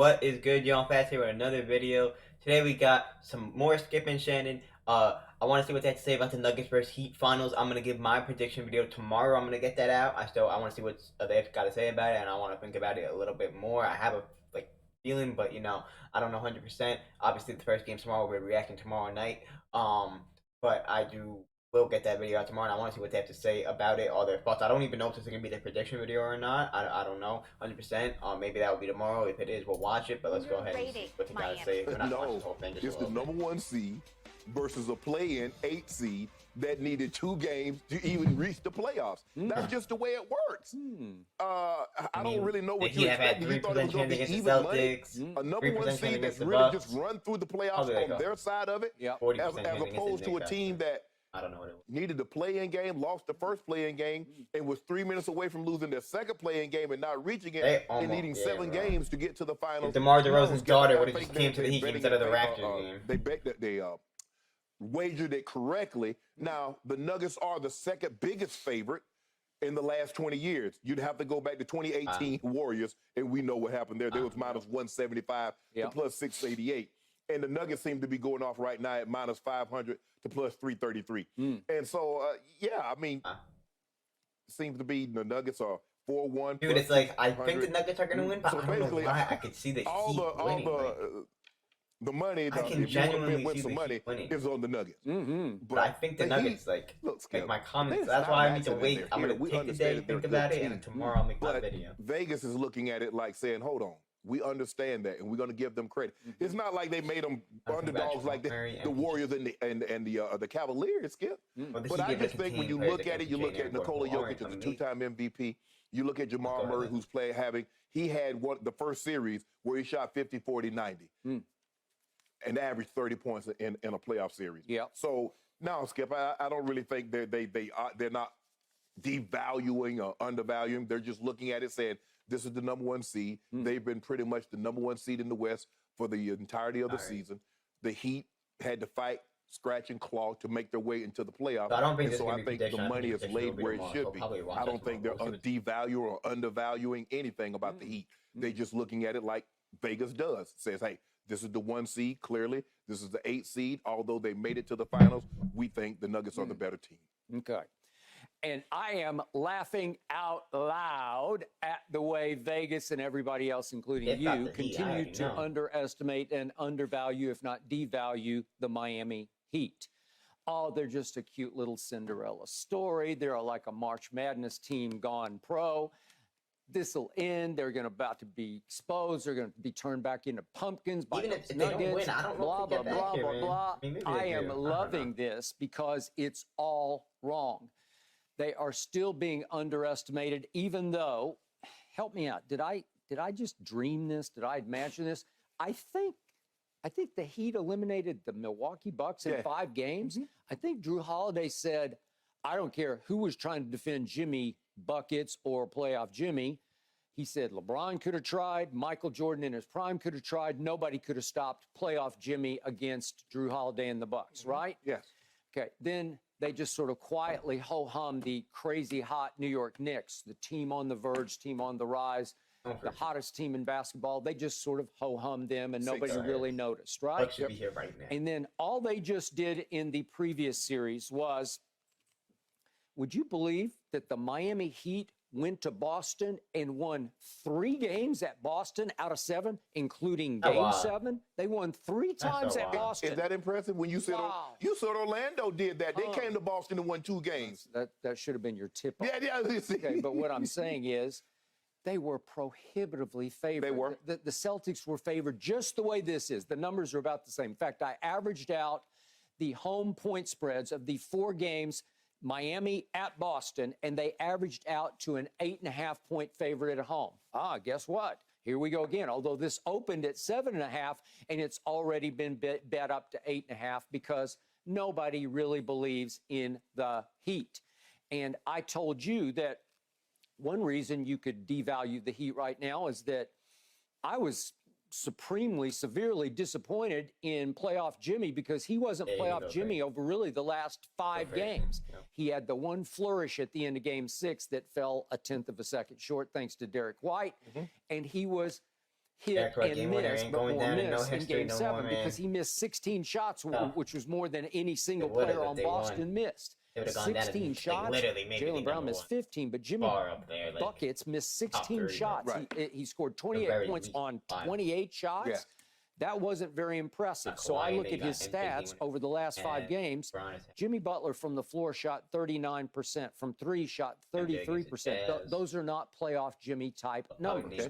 What is good, y'all? Fast here with another video. Today we got some more Skip and Shannon. I want to see what they have to say about the Nuggets versus Heat finals. I'm gonna give my prediction video tomorrow. I'm gonna get that out. I want to see what they've got to say about it, and I want to think about it a little bit more. I have a feeling, but I don't know 100%. Obviously, the first game tomorrow. We're reacting tomorrow night. But I do will get that video out tomorrow, and I want to see what they have to say about it, all their thoughts. I don't even know if this is going to be their prediction video or not. I don't know 100%. Maybe that will be tomorrow. If it is, we'll watch it, but let's go ahead and see what they got to say. We're not watching this whole thing, just it's the number one seed versus a play-in 8 seed that needed 2 games to even reach the playoffs. That's just the way it works. I don't really know what you expected. You thought it was going to be even money. A number one seed that's really just run through the playoffs on their side of it, as opposed to a team that I don't know what it was. Needed the play-in game, lost the first play-in game, and was 3 minutes away from losing their second play-in game and not reaching it, and needing 7 games to get to the finals. DeMar DeRozan's daughter would have just came to the Heat game instead of the Raptors game. They bet that they wagered it correctly. Now, the Nuggets are the second biggest favorite in the last 20 years. You'd have to go back to 2018 Warriors, and we know what happened there. There was minus 175 to plus 688. And the Nuggets seem to be going off right now at minus 500 to plus 333. And so, I mean, seems to be the Nuggets are 4-1. Dude, it's like, I think the Nuggets are going to win, but I don't know why. I could see the Heat winning. The money, I can genuinely win see some the money Heat winning. is on the Nuggets. But I think the Nuggets, like my comments. That's why I need to wait. I'm going to take the day to think about it, and tomorrow I'll make my video. Vegas is looking at it like saying, hold on. We understand that, and we're going to give them credit. It's not like they made them underdogs like the Warriors and the Cavaliers, Skip. But I just think when you look at it, you look at Nikola Jokic as a 2-time MVP. You look at Jamal Murray, who's he had the first series where he shot 50, 40, 90. And averaged 30 points in a playoff series. So now, Skip, I don't really think they're not devaluing or undervaluing. They're just looking at it saying, this is the number one seed. They've been pretty much the number one seed in the West for the entirety of the season. The Heat had to fight, scratch, and claw to make their way into the playoffs. So I don't think, I think the money is laid where it should be. I don't think they're devaluing or undervaluing anything about the Heat. They're just looking at it like Vegas does. Says, hey, this is the 1 seed, clearly. This is the 8 seed. Although they made it to the finals, we think the Nuggets are the better team. Okay. And I am laughing out loud at the way Vegas and everybody else, including you, continue to underestimate and undervalue, if not devalue, the Miami Heat. Oh, they're just a cute little Cinderella story. They're like a March Madness team gone pro. This will end. They're about to be exposed. They're going to be turned back into pumpkins by Even if they Nuggets. don't win, I don't know blah, if they blah, get blah, back blah, here, blah. man. I am loving this because it's all wrong. They are still being underestimated, even though, help me out, did I just dream this? Did I imagine this? I think the Heat eliminated the Milwaukee Bucks in 5 games. I think Drew Holiday said, I don't care who was trying to defend Jimmy buckets or playoff Jimmy. He said LeBron could have tried. Michael Jordan in his prime could have tried. Nobody could have stopped playoff Jimmy against Drew Holiday and the Bucks, right? Yes. Okay, then they just sort of quietly ho-hum the crazy hot New York Knicks, the team on the verge, team on the rise, the hottest team in basketball. They just sort of ho-hum them, and nobody really noticed, right? Should be here right now. And then all they just did in the previous series was, would you believe that the Miami Heat went to Boston and won 3 games at Boston out of 7, including Game 7? They won 3 times at Boston. Is that impressive? When you said Orlando did that, they came to Boston and won 2 games. That should have been your tip. Yeah. Okay, but what I'm saying is, they were prohibitively favored. They were. The Celtics were favored just the way this is. The numbers are about the same. In fact, I averaged out the home point spreads of the 4 games. Miami at Boston, and they averaged out to an 8.5-point favorite at home. Guess what? Here we go again. Although this opened at 7.5, and it's already been bet up to 8.5 because nobody really believes in the Heat. And I told you that one reason you could devalue the Heat right now is that I was supremely, severely disappointed in playoff Jimmy because he wasn't playoff Jimmy over really the last 5 games. He had the one flourish at the end of Game 6 that fell 1/10 of a second short thanks to Derek White. And he was hit and miss, but more miss in Game 7 because he missed 16 shots, which was more than any single player on Boston missed. 16 shots. Jaylen Brown missed 15, but Jimmy Buckets missed 16 shots. He scored 28 points on 28 shots. Yeah. That wasn't very impressive. So I look at his stats over the last 5 games. Jimmy Butler from the floor shot 39%. From 3 shot 33%. Those are not playoff Jimmy type numbers. Okay.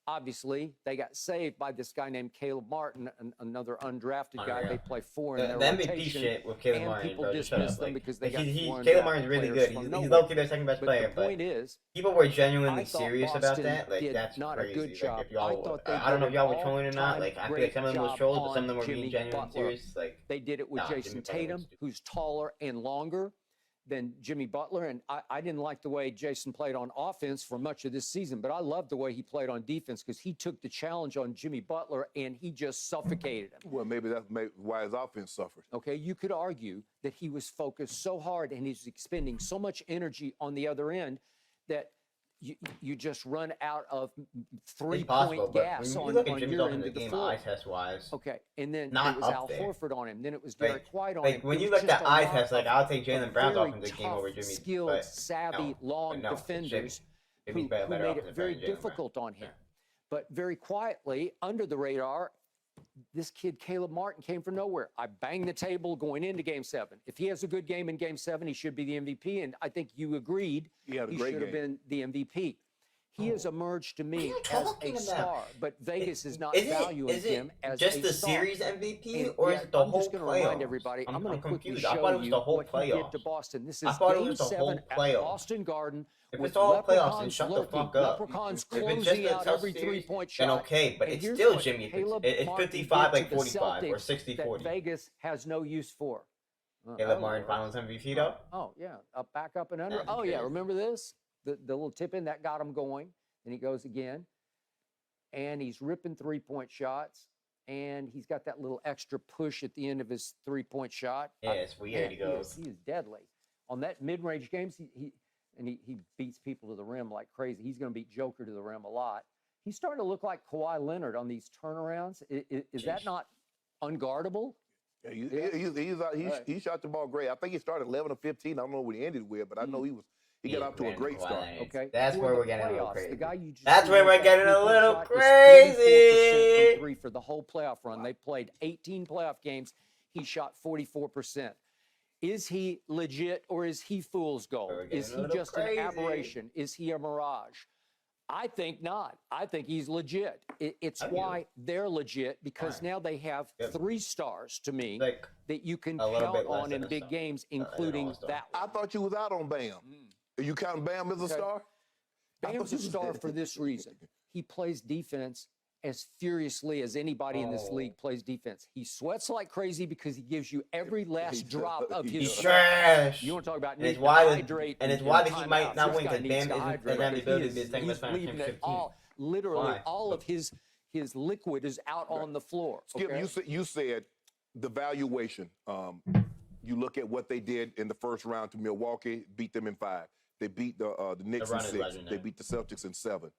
Obviously, they got saved by this guy named Caleb Martin, another undrafted guy. They play 4 in their rotation. MVP shit with Caleb Martin, people dismiss them because they got Caleb Martin's really good. He's low-key their second best player. The point is, people were genuinely serious about that. Like, that's not crazy. a good job. I don't know if y'all were trolling or not. Like, I feel like some of them was trolls, but some of them were being genuinely serious. Like, they did it with Jason Tatum, who's taller and longer than Jimmy Butler. And I didn't like the way Jason played on offense for much of this season, but I loved the way he played on defense because he took the challenge on Jimmy Butler and he just suffocated him. Well, maybe that's why his offense suffered. Okay, you could argue that he was focused so hard and he's expending so much energy on the other end that you just run out of 3-point gas on your end of the floor. Eye test wise. Okay, and then it was Al Horford on him. Then it was Derek White on him. When you look at eye test, like I'll take Jaylen Brown's offensive game over Jimmy. Skilled, savvy, long defenders who made it very difficult on him. But very quietly, under the radar, this kid, Caleb Martin, came from nowhere. I banged the table going into Game 7. If he has a good game in Game 7, he should be the MVP. And I think you agreed he should have been the MVP. He has emerged to me as a star, but Vegas is not valuing him as a star. Just the series MVP, or is it the whole playoffs? I'm just going to remind everybody, I'm going to quickly show you what he did to Boston. This is Game 7 at Boston Garden. If it's all playoffs, then shut the fuck up. Leprechauns closing out every 3-point shot. Then okay, but it's still Jimmy. It's 55 like 45 or 60-40. Vegas has no use for. Caleb Martin Finals MVP though? Oh yeah, back up and under. Oh yeah, remember this? The little tip in that got him going. Then he goes again, and he's ripping 3-point shots, and he's got that little extra push at the end of his 3-point shot. Yeah, it's weird. He goes. He is deadly on that mid-range games. He beats people to the rim like crazy. He's going to beat Joker to the rim a lot. He's starting to look like Kawhi Leonard on these turnarounds. Is that not unguardable? Yeah, he shot the ball great. I think he started 11 or 15. I don't know what he ended with, but I know he got off to a great start. Okay, that's where we're getting a little crazy. The guy you just that's where we're getting a little crazy. From 3 for the whole playoff run. They played 18 playoff games. He shot 44%. Is he legit or is he fool's gold? Is he just an aberration? Is he a mirage? I think not. I think he's legit. It's why they're legit because now they have 3 stars to me that you can count on in big games, including that one. I thought you was out on Bam. Are you counting Bam as a star? Bam's a star for this reason. He plays defense as furiously as anybody in this league plays defense. He sweats like crazy because he gives you every last drop of his trash. You want to talk about and it's why he might not win because Bam isn't the ability to be the he's leaving it all, literally all of his liquid is out on the floor. Skip, you said the valuation. You look at what they did in the first round to Milwaukee, beat them in 5. They beat the Knicks in 6. They beat the Celtics in 7.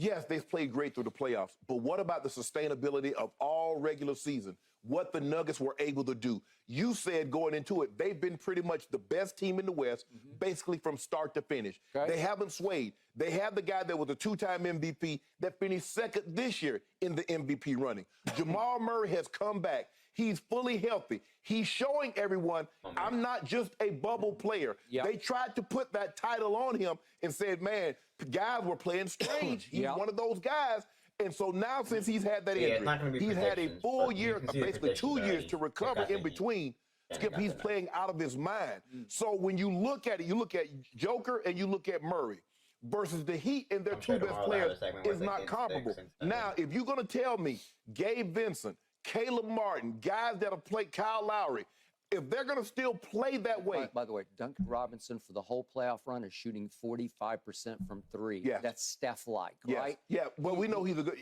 Yes, they've played great through the playoffs, but what about the sustainability of all regular season? What the Nuggets were able to do? You said going into it, they've been pretty much the best team in the West, basically from start to finish. Okay. They haven't swayed. They have the guy that was a 2-time MVP that finished second this year in the MVP running. Jamal Murray has come back. He's fully healthy. He's showing everyone, I'm not just a bubble player. Yep. They tried to put that title on him and said, man, guys were playing strange. He's one of those guys. And so now since he's had that injury, he's had a full year, basically 2 years to recover in between. Skip, he's playing out of his mind. So when you look at it, you look at Joker and you look at Murray versus the Heat and their 2 best players is not comparable. Now, if you're going to tell me Gabe Vincent, Caleb Martin, guys that have played Kyle Lowry, if they're going to still play that way. By the way, Duncan Robinson for the whole playoff run is shooting 45% from 3. Yes. That's Steph-like, right? Yeah, well, we know he's a good.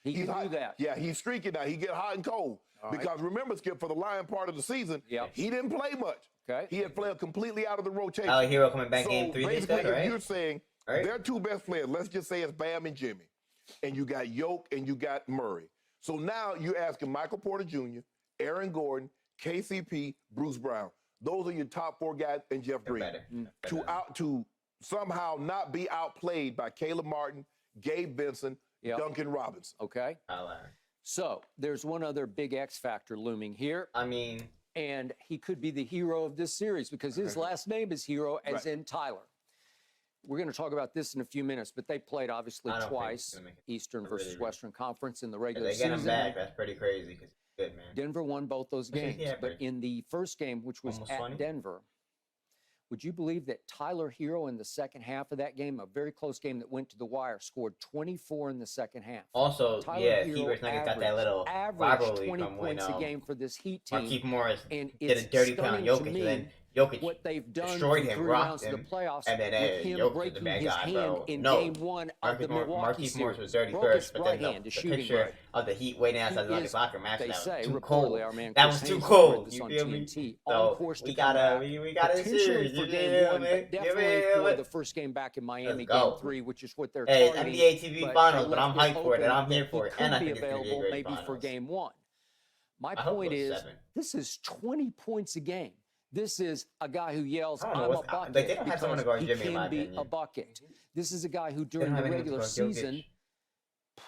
He can do that. Yeah, he's streaky now. He get hot and cold. Because remember, Skip, for the lion part of the season, he didn't play much. Okay. He had played completely out of the rotation. Hero coming back game 3 basically, instead, right? If you're saying their 2 best players, let's just say it's Bam and Jimmy. and you got Yoke, and you got Murray. So now you're asking Michael Porter Jr., Aaron Gordon, KCP, Bruce Brown. Those are your top 4 guys, and Jeff Green. To somehow not be outplayed by Caleb Martin, Gabe Vincent, Duncan Robinson. Okay. So there's one other big X factor looming here. I mean, and he could be the hero of this series because his last name is Hero, as in Tyler. We're going to talk about this in a few minutes, but they played obviously twice, Eastern versus Western Conference in the regular season. They get him back. That's pretty crazy because he's good, man. Denver won both those games, but in the first game, which was at Denver, would you believe that Tyler Hero in the second half of that game, a very close game that went to the wire, scored 24 in the second half? Also, Hero's not got that little rivalry 20 from points a game for this Heat team. Markieff Morris and did a dirty play on Jokic, and then Jokic what they've done destroyed him, rocked him, him, the playoffs, and then with him Jokic breaking the bad his guy, hand bro. in No, game 1 of the Milwaukee Markieff Morris was series. dirty first, but then the shooting picture of the Heat waiting outside the Nuggets locker match, they that say, was too reportedly, cold. our man That Chris was too Haynes cold. this You on feel me? TNT, So on course we to come back. we got a Potentially series. for You game feel 1, me? but definitely for the first game back in Miami, game 3, which is what they're targeting. targeting. NBA TV Finals, but I'm hyped for it, and I'm here for it, and I think be available it's maybe finals. for game 1. My point is, this is 20 points a game. This is a guy who yells, "I'm a bucket," they don't have someone to guard he Jimmy, in my can be opinion. a bucket. This is a guy who, during the regular season,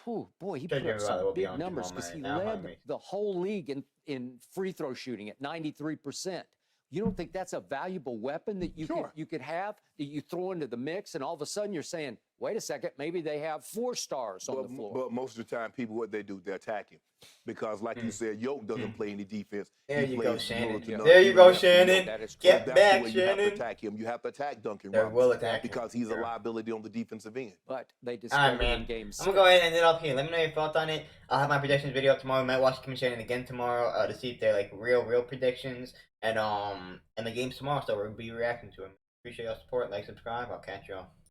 boy, he put up some big numbers because he led the whole league in free throw shooting at 93%. You don't think that's a valuable weapon that you could have, that you throw into the mix, and all of a sudden you're saying, wait a second, maybe they have 4 stars on the floor. But most of the time, people, what they do, they attack him. Because, like you said, Yoke doesn't play any defense. There you go, Shannon. There There you go, Shannon. Get that's back, the way Shannon. You have to attack him. You have to attack Duncan Robinson. Will attack because he's a liability on the defensive end. But they discovered in game 6. I'm going to go ahead and end it off here. Let me know your thoughts on it. I'll have my predictions video up tomorrow. We might watch Kim and Shannon again tomorrow to see if they're like real predictions. And the game's tomorrow, so we'll be reacting to them. Appreciate your support. Like, subscribe. I'll catch y'all.